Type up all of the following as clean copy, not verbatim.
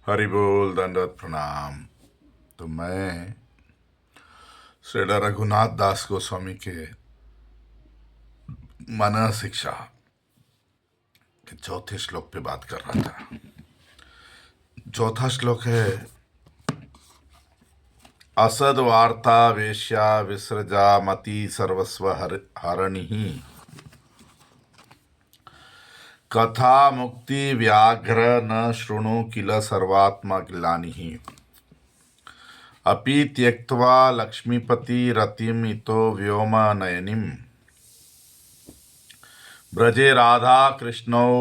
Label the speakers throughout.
Speaker 1: हरि बोल दंडवत प्रणाम। तो मैं श्री रघुनाथ दास गोस्वामी के मन शिक्षा के चौथे श्लोक पे बात कर रहा था। चौथा श्लोक है, असद वार्ता वेश्या विसृजा मति सर्वस्व हरणि कथा मुक्ति व्याघ्र न शृणु किल सर्वात्मा ग्लानि अपि त्यक्त्वा लक्ष्मीपति रतिम इतो व्योम नयनिम ब्रजे राधा कृष्णौ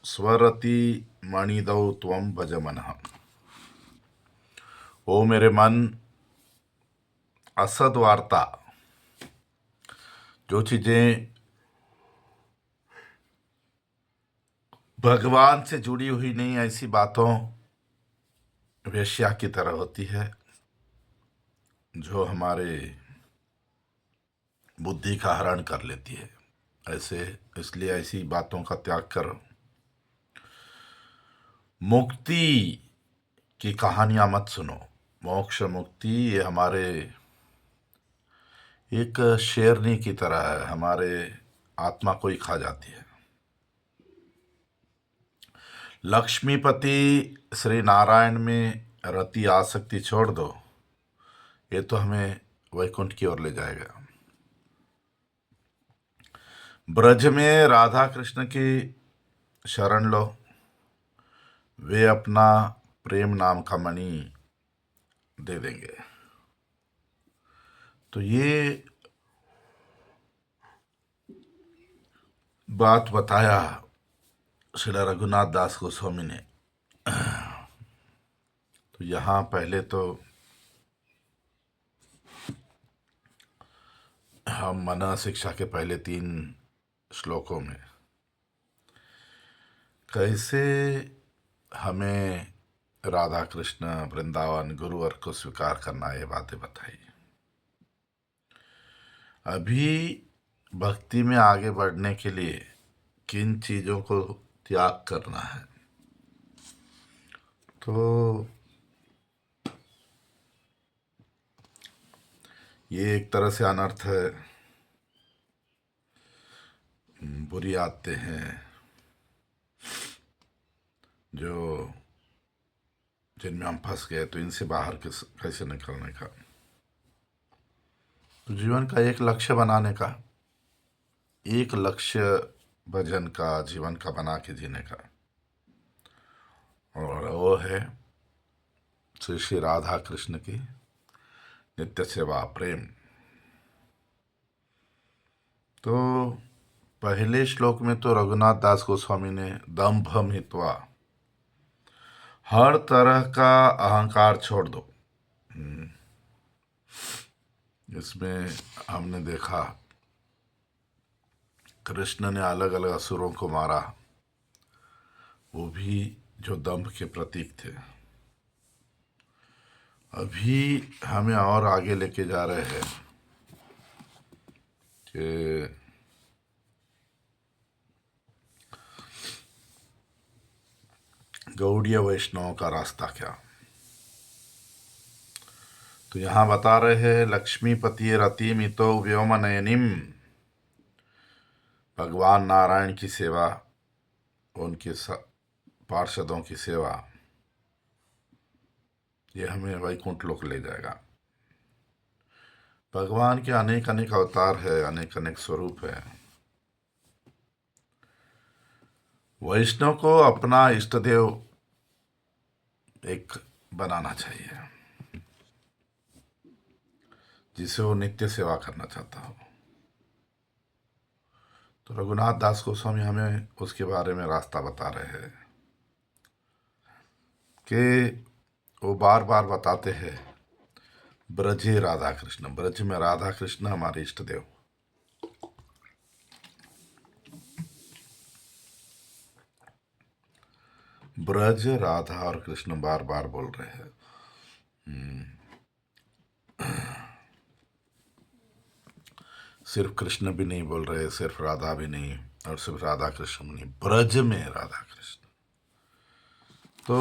Speaker 1: स्वरति मणिदौ त्वं भज मनः। ओ मेरे मन, असद वार्ता, जो चीजें भगवान से जुड़ी हुई नहीं, ऐसी बातों वेश्या की तरह होती है जो हमारे बुद्धि का हरण कर लेती है। ऐसे इसलिए ऐसी बातों का त्याग करो। मुक्ति की कहानियां मत सुनो। मोक्ष मुक्ति ये हमारे एक शेरनी की तरह है, हमारे आत्मा को ही खा जाती है। लक्ष्मीपति श्री नारायण में रति आसक्ति छोड़ दो, ये तो हमें वैकुंठ की ओर ले जाएगा। ब्रज में राधा कृष्ण की शरण लो, वे अपना प्रेम नाम का मणि दे देंगे। तो ये बात बताया श्री रघुनाथ दास गोस्वामी ने। तो यहाँ पहले तो हम मन शिक्षा के पहले 3 श्लोकों में कैसे हमें राधा कृष्ण वृंदावन गुरुवर को स्वीकार करना, ये बातें बताई। अभी भक्ति में आगे बढ़ने के लिए किन चीजों को त्याग करना है, तो ये एक तरह से अनर्थ है, बुरी आदतें हैं जो जिनमें हम फंस गए, तो इनसे बाहर कैसे निकलने का। तो जीवन का एक लक्ष्य बनाने का, एक लक्ष्य भजन का, जीवन का बना के जीने का, और वो है श्री श्री राधा कृष्ण की नित्य सेवा प्रेम। तो पहले श्लोक में तो रघुनाथ दास गोस्वामी ने दंभ मित्वा, हर तरह का अहंकार छोड़ दो। इसमें हमने देखा कृष्ण ने अलग अलग असुरों को मारा, वो भी जो दंभ के प्रतीक थे। अभी हमें और आगे लेके जा रहे हैं कि गौड़ीय वैष्णव का रास्ता क्या। तो यहां बता रहे हैं, लक्ष्मीपति रतिमितो व्योम नयनिम, भगवान नारायण की सेवा, उनके पार्षदों की सेवा, ये हमें वैकुंठ लोक ले जाएगा। भगवान के अनेक अनेक अवतार है, अनेक अनेक स्वरूप है। वैष्णव को अपना इष्ट देव एक बनाना चाहिए, जिसे वो नित्य सेवा करना चाहता हो। तो रघुनाथ दास गोस्वामी हमें उसके बारे में रास्ता बता रहे हैं कि वो बार बार बताते हैं, ब्रजे राधा कृष्ण, ब्रज में राधा कृष्ण हमारे इष्ट देव। ब्रज राधा और कृष्ण बार बार बोल रहे हैं। सिर्फ कृष्ण भी नहीं बोल रहे, सिर्फ राधा भी नहीं, और सिर्फ राधा कृष्ण भी नहीं, ब्रज में राधा कृष्ण। तो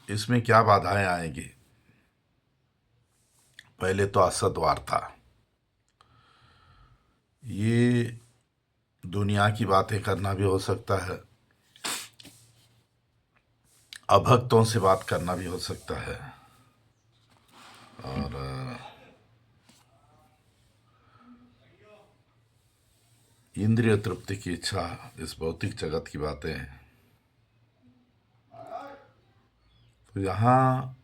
Speaker 1: इसमें क्या बाधाएं आएंगी? पहले तो असदवार था। ये दुनिया की बातें करना भी हो सकता है, अभक्तों से बात करना भी हो सकता है, और इंद्रिय तृप्ति की इच्छा, इस भौतिक जगत की बातें। तो यहाँ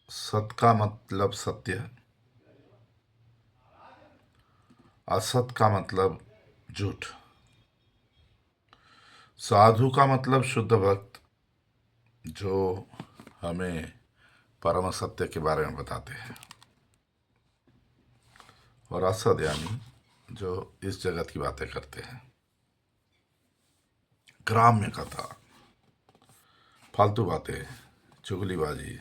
Speaker 1: सत का मतलब सत्य, असत का मतलब झूठ, साधु का मतलब शुद्ध भक्त जो हमें परम सत्य के बारे में बताते हैं, और असद यानी जो इस जगत की बातें करते हैं। ग्राम्य कथा, फालतू बातें, चुगलीबाजी,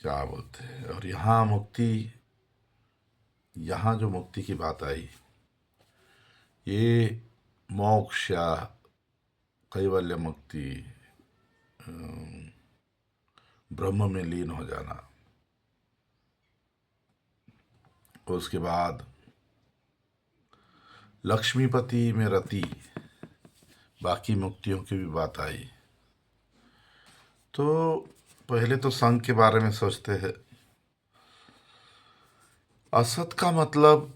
Speaker 1: क्या बोलते हैं। और यहाँ मुक्ति, यहाँ जो मुक्ति की बात आई, ये मोक्ष या कैवल्य मुक्ति, ब्रह्म में लीन हो जाना, उसके बाद लक्ष्मीपति में रति, बाकी मुक्तियों की भी बात आई। तो पहले तो संघ के बारे में सोचते हैं। असत का मतलब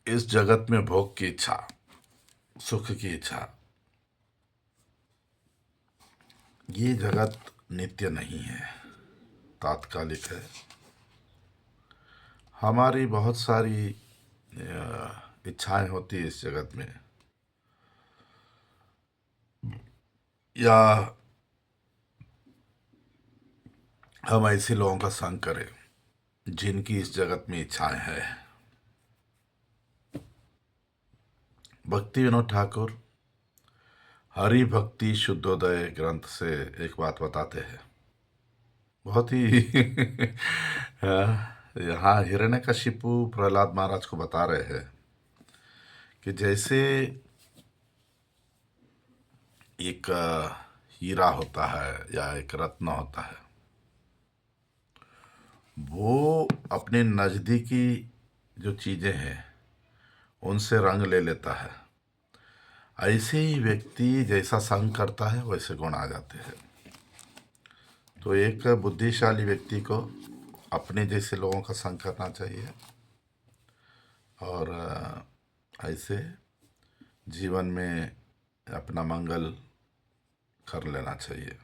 Speaker 1: इस जगत में भोग की इच्छा, सुख की इच्छा। ये जगत नित्य नहीं है, तात्कालिक है। हमारी बहुत सारी इच्छाएं होती है इस जगत में, या हम ऐसे लोगों का संग करें जिनकी इस जगत में इच्छाएं हैं। भक्ति विनोद ठाकुर हरि भक्ति शुद्धोदय ग्रंथ से एक बात बताते हैं, बहुत ही यहाँ हिरण्यकशिपु प्रहलाद महाराज को बता रहे हैं कि जैसे एक हीरा होता है या एक रत्न होता है, वो अपने नज़दीकी जो चीज़ें हैं उनसे रंग ले लेता है। ऐसे ही व्यक्ति जैसा संग करता है वैसे गुण आ जाते हैं। तो एक बुद्धिशाली व्यक्ति को अपने जैसे लोगों का संग करना चाहिए, और ऐसे जीवन में अपना मंगल कर लेना चाहिए।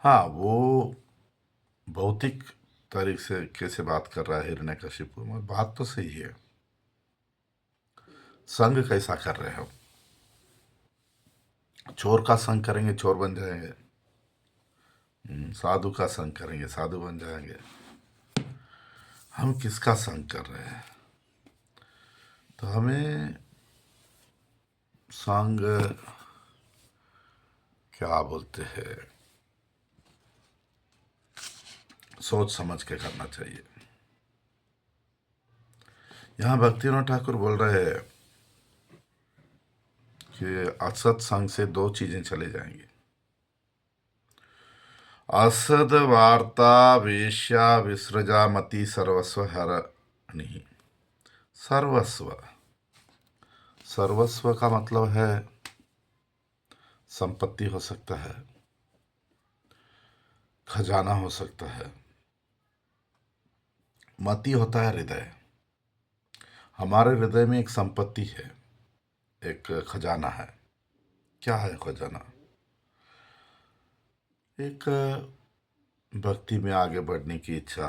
Speaker 1: हाँ, वो भौतिक तरीके से बात कर रहा है हिरण्यकशिपु, मगर बात तो सही है। संग कैसा कर रहे हो? चोर का संग करेंगे चोर बन जाएंगे, साधु का संग करेंगे साधु बन जाएंगे। हम किसका संग कर रहे हैं? तो हमें संग क्या बोलते हैं, सोच समझ के करना चाहिए। यहाँ भक्तिविनोद ठाकुर बोल रहे हैं कि असत संग से दो चीजें चले जाएंगी। असद वार्ता वेश्या विसृजा मति सर्वस्व हरणी। सर्वस्व, सर्वस्व का मतलब है संपत्ति हो सकता है, खजाना हो सकता है। मति होता है हृदय। हमारे हृदय में एक संपत्ति है, एक खजाना है। क्या है खजाना? एक भक्ति में आगे बढ़ने की इच्छा,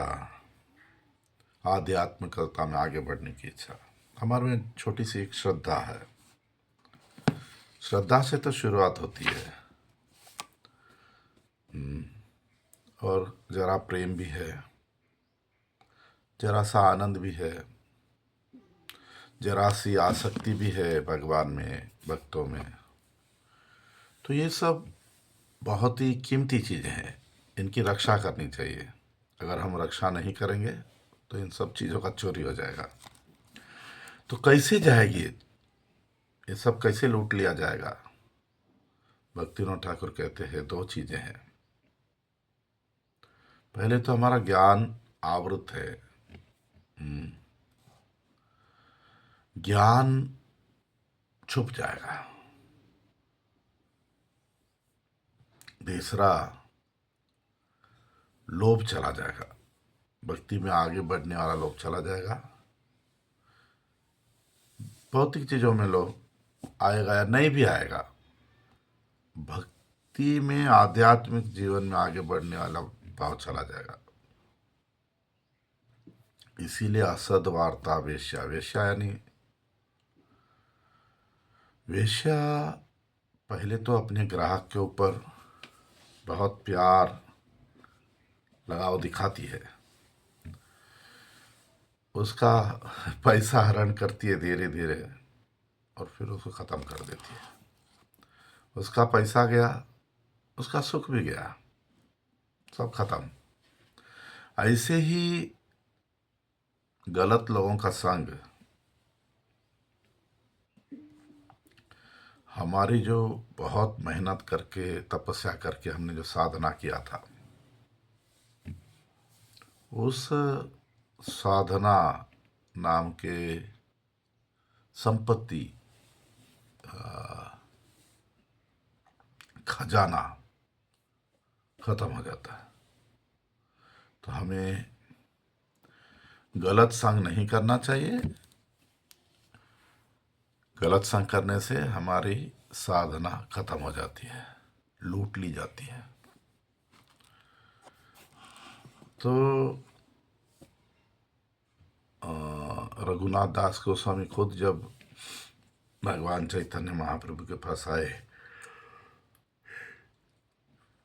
Speaker 1: आध्यात्मिकता में आगे बढ़ने की इच्छा। हमारे में छोटी सी एक श्रद्धा है। श्रद्धा से तो शुरुआत होती है, और जरा प्रेम भी है, जरा सा आनंद भी है, जरा सी आसक्ति भी है भगवान में, भक्तों में। तो ये सब बहुत ही कीमती चीज़ें हैं, इनकी रक्षा करनी चाहिए। अगर हम रक्षा नहीं करेंगे तो इन सब चीज़ों का चोरी हो जाएगा। तो कैसे जाएगी ये सब, कैसे लूट लिया जाएगा? भक्तिनाथ ठाकुर कहते हैं दो चीजें हैं। पहले तो हमारा ज्ञान आवृत है। ज्ञान छुप जाएगा। दूसरा, लोभ चला जाएगा। भक्ति में आगे बढ़ने वाला लोभ चला जाएगा। भौतिक चीजों में लोभ आएगा या नहीं भी आएगा, भक्ति में आध्यात्मिक जीवन में आगे बढ़ने वाला भाव चला जाएगा। इसीलिए असद वार्ता वेश्या, वेश्या यानी वेश्या पहले तो अपने ग्राहक के ऊपर बहुत प्यार लगाव दिखाती है, उसका पैसा हरण करती है धीरे धीरे और फिर उसको खत्म कर देती है। उसका पैसा गया, उसका सुख भी गया, सब खत्म। ऐसे ही गलत लोगों का संग हमारी जो बहुत मेहनत करके तपस्या करके हमने जो साधना किया था, उस साधना नाम के संपत्ति खजाना खत्म हो जाता है। तो हमें गलत संग नहीं करना चाहिए। गलत संग करने से हमारी साधना खत्म हो जाती है, लूट ली जाती है। तो रघुनाथ दास गोस्वामी खुद जब भगवान चैतन्य महाप्रभु के पास आए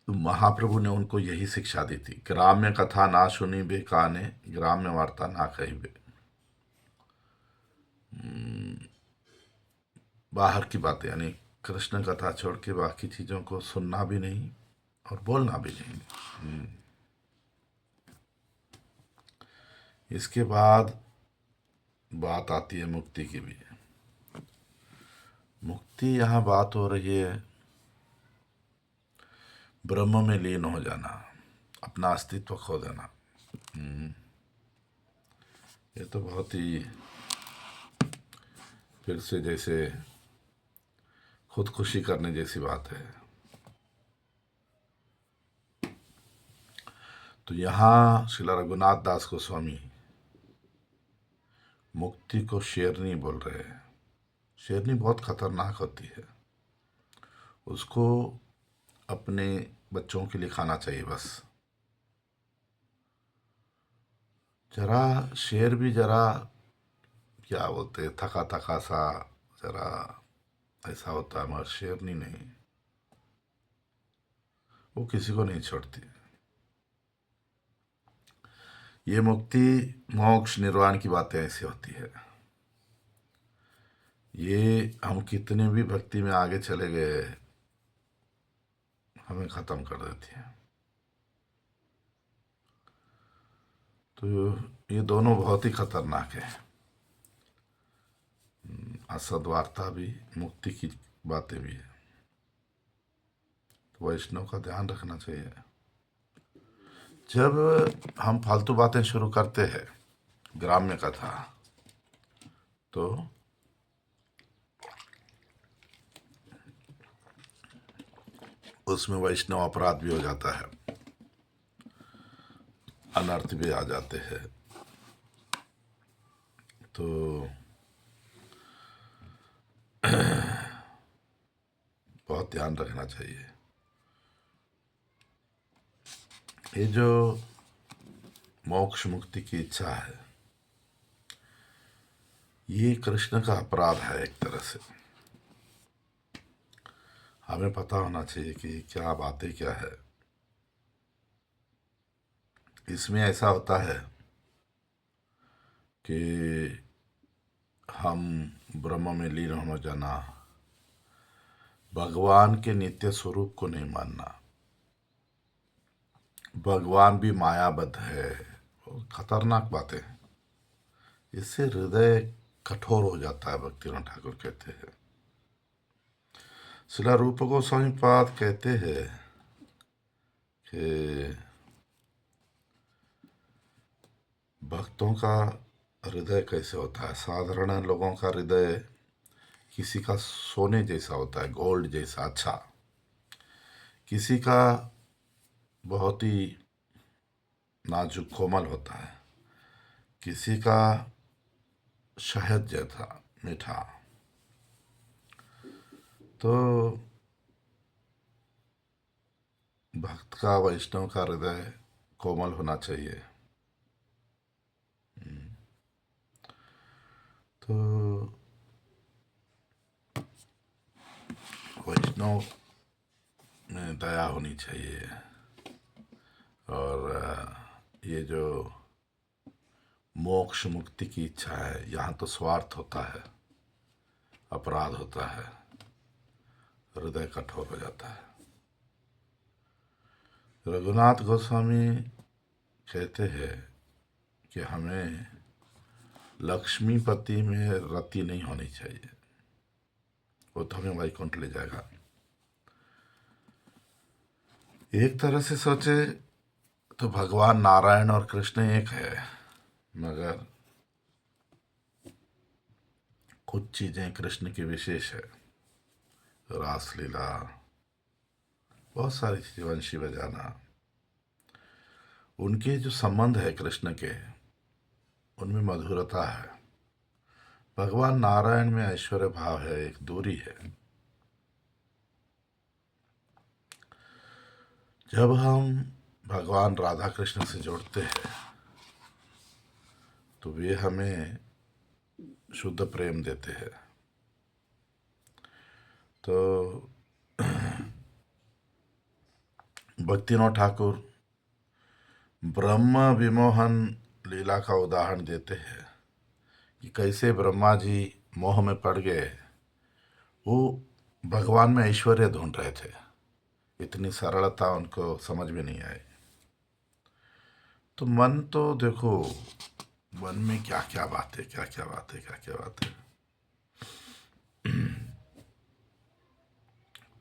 Speaker 1: तो महाप्रभु ने उनको यही शिक्षा दी थी, ग्राम्य कथा ना सुनी बे काने, ग्राम्य वार्ता ना कही बे। बाहर की बातें यानी कृष्ण कथा छोड़ के बाकी चीजों को सुनना भी नहीं और बोलना भी नहीं। इसके बाद बात आती है मुक्ति की भी। मुक्ति यहाँ बात हो रही है ब्रह्म में लीन हो जाना, अपना अस्तित्व खो देना। ये तो बहुत ही फिर से जैसे खुदकुशी करने जैसी बात है। तो यहाँ श्रील रघुनाथ दास गोस्वामी मुक्ति को शेरनी बोल रहे हैं। शेरनी बहुत खतरनाक होती है, उसको अपने बच्चों के लिए खाना चाहिए बस। जरा शेर भी जरा क्या बोलते थका थका सा जरा ऐसा होता है, मगर शेरनी नहीं, वो किसी को नहीं छोड़ती। ये मुक्ति मोक्ष निर्वाण की बातें ऐसी होती है। ये हम कितने भी भक्ति में आगे चले गए हमें खत्म कर देती है। तो ये दोनों बहुत ही खतरनाक है। असद वार्ता भी, मुक्ति की बातें भी है। तो वैष्णव का ध्यान रखना चाहिए। जब हम फालतू बातें शुरू करते हैं ग्राम्य कथा, तो उसमें वैष्णव अपराध भी हो जाता है, अनर्थ भी आ जाते हैं। तो बहुत ध्यान रखना चाहिए। ये जो मोक्ष मुक्ति की इच्छा है, ये कृष्ण का अपराध है एक तरह से। हमें पता होना चाहिए कि क्या बातें क्या है। इसमें ऐसा होता है कि हम ब्रह्म में लीन हो जाना, भगवान के नित्य स्वरूप को नहीं मानना, भगवान भी मायाबद्ध है, खतरनाक बातें हैं। इससे हृदय कठोर हो जाता है, भक्तिनाथ ठाकुर कहते हैं। शिला रूप गोस्वामी पाद कहते हैं कि भक्तों का हृदय कैसे होता है। साधारण लोगों का हृदय किसी का सोने जैसा होता है, गोल्ड जैसा अच्छा। किसी का बहुत ही नाजुक कोमल होता है, किसी का शहद जैसा मीठा। तो भक्त का, वैष्णव का हृदय कोमल होना चाहिए। तो वैष्णव में दया होनी चाहिए। और ये जो मोक्ष मुक्ति की इच्छा है, यहाँ तो स्वार्थ होता है, अपराध होता है, हृदय कठोर हो जाता है। रघुनाथ गोस्वामी कहते हैं कि हमें लक्ष्मीपति में रति नहीं होनी चाहिए, वो तो हमें वैकुंठ ले जाएगा। एक तरह से सोचे तो भगवान नारायण और कृष्ण एक है, मगर कुछ चीजें कृष्ण की विशेष है। रासलीला, बहुत सारी चीजें, वंशी बजाना, उनके जो संबंध है कृष्ण के, उनमें मधुरता है। भगवान नारायण में ऐश्वर्य भाव है, एक दूरी है। जब हम भगवान राधा कृष्ण से जोड़ते हैं तो वे हमें शुद्ध प्रेम देते हैं। तो भक्तिनाथ ठाकुर ब्रह्म विमोहन लीला का उदाहरण देते हैं कि कैसे ब्रह्मा जी मोह में पड़ गए। वो भगवान में ऐश्वर्य ढूंढ रहे थे, इतनी सरलता उनको समझ में नहीं आई। तो मन तो देखो, मन में क्या क्या बातें, क्या क्या बातें, क्या क्या बातें।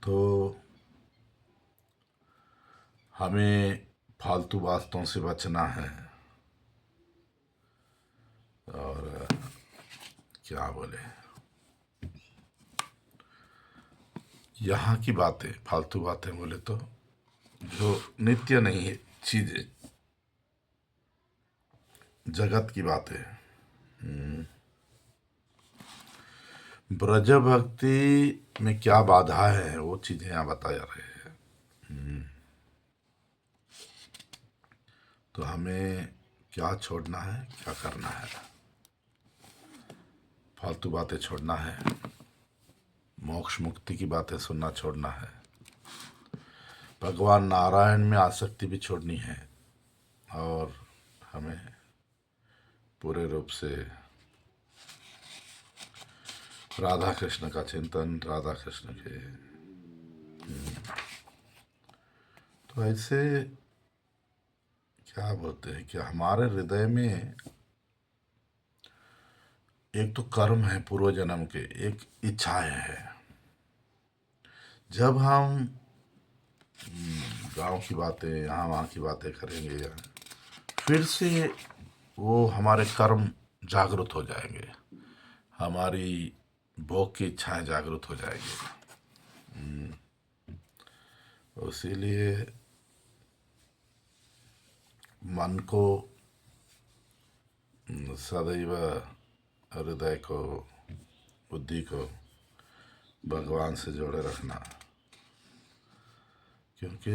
Speaker 1: तो हमें फालतू बातों से बचना है। और क्या बोले, यहाँ की बातें, फालतू बातें बोले तो जो नित्य नहीं है चीजें, जगत की बातें। ब्रज भक्ति में क्या बाधा है, वो चीजें यहाँ बताया रहे हैं। तो हमें क्या छोड़ना है, क्या करना है। फालतू बातें छोड़ना है, मोक्ष मुक्ति की बातें सुनना छोड़ना है, भगवान नारायण में आसक्ति भी छोड़नी है, और हमें पूरे रूप से राधा कृष्ण का चिंतन, राधा कृष्ण के। तो ऐसे क्या बोलते हैं कि हमारे हृदय में एक तो कर्म है पूर्व जन्म के, एक इच्छाएं है। जब हम गांव की बातें, यहाँ वहाँ की बातें करेंगे, फिर से वो हमारे कर्म जागृत हो जाएंगे, हमारी भोग की इच्छाएं जागृत हो जाएंगी। इसीलिए मन को, सदैव हृदय को, बुद्धि को भगवान से जोड़े रखना। क्योंकि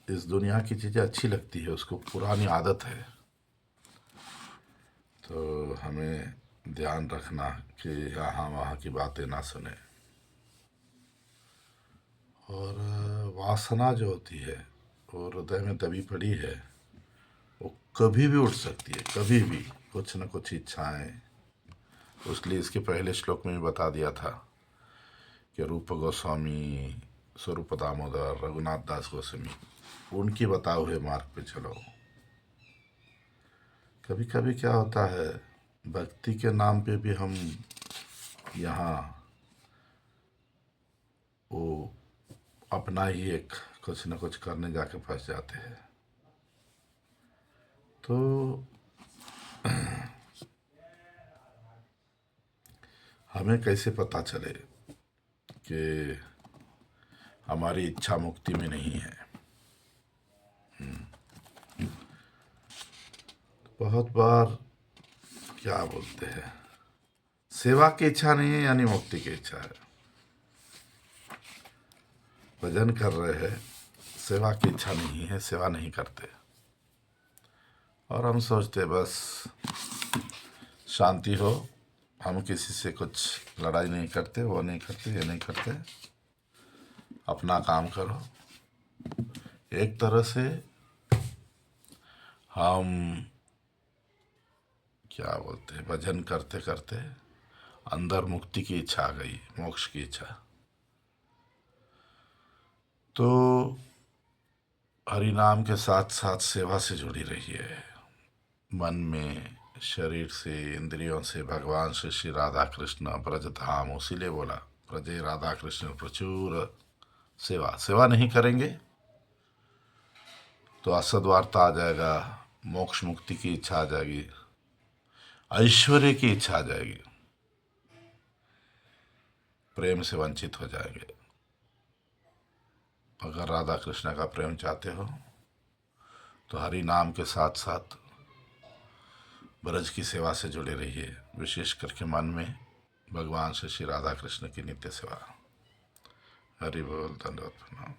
Speaker 1: इस दुनिया की चीज़ें अच्छी लगती है, उसको पुरानी आदत है। तो हमें ध्यान रखना कि यहाँ वहाँ की बातें ना सुने। और वासना जो होती है वो हृदय में दबी पड़ी है, वो कभी भी उठ सकती है, कभी भी कुछ न कुछ इच्छाएं। उसलिए इसके पहले श्लोक में भी बता दिया था कि रूप गोस्वामी, स्वरूप दामोदर, रघुनाथ दास गोस्वामी, उनके बताए हुए मार्ग पे चलो। कभी कभी क्या होता है, भक्ति के नाम पे भी हम यहाँ वो अपना ही एक कुछ न कुछ करने जाके फंस जाते हैं। तो हमें कैसे पता चले कि हमारी इच्छा मुक्ति में नहीं है? बहुत बार क्या बोलते हैं, सेवा की इच्छा नहीं है यानी मुक्ति की इच्छा है। भजन कर रहे हैं, सेवा की इच्छा नहीं है, सेवा नहीं करते, और हम सोचते बस शांति हो, हम किसी से कुछ लड़ाई नहीं करते, वो नहीं करते, ये नहीं करते, अपना काम करो। एक तरह से हम क्या बोलते हैं, भजन करते करते अंदर मुक्ति की इच्छा आ गई, मोक्ष की इच्छा। तो हरि नाम के साथ साथ सेवा से जुड़ी रही है, मन में, शरीर से, इंद्रियों से भगवान श्री श्री राधा कृष्ण ब्रज धाम, उसीलिए बोला ब्रजे राधा कृष्ण प्रचुर सेवा। सेवा नहीं करेंगे तो असद्वार्ता आ जाएगा, मोक्ष मुक्ति की इच्छा आ जाएगी, ऐश्वर्य की इच्छा आ जाएगी, प्रेम से वंचित हो जाएंगे। अगर राधा कृष्ण का प्रेम चाहते हो तो हरि नाम के साथ साथ ब्रज की सेवा से जुड़े रहिए, विशेष करके मन में भगवान श्री श्री राधा कृष्ण की नित्य सेवा। हरि बोल, धन्यवाद, प्रणाम।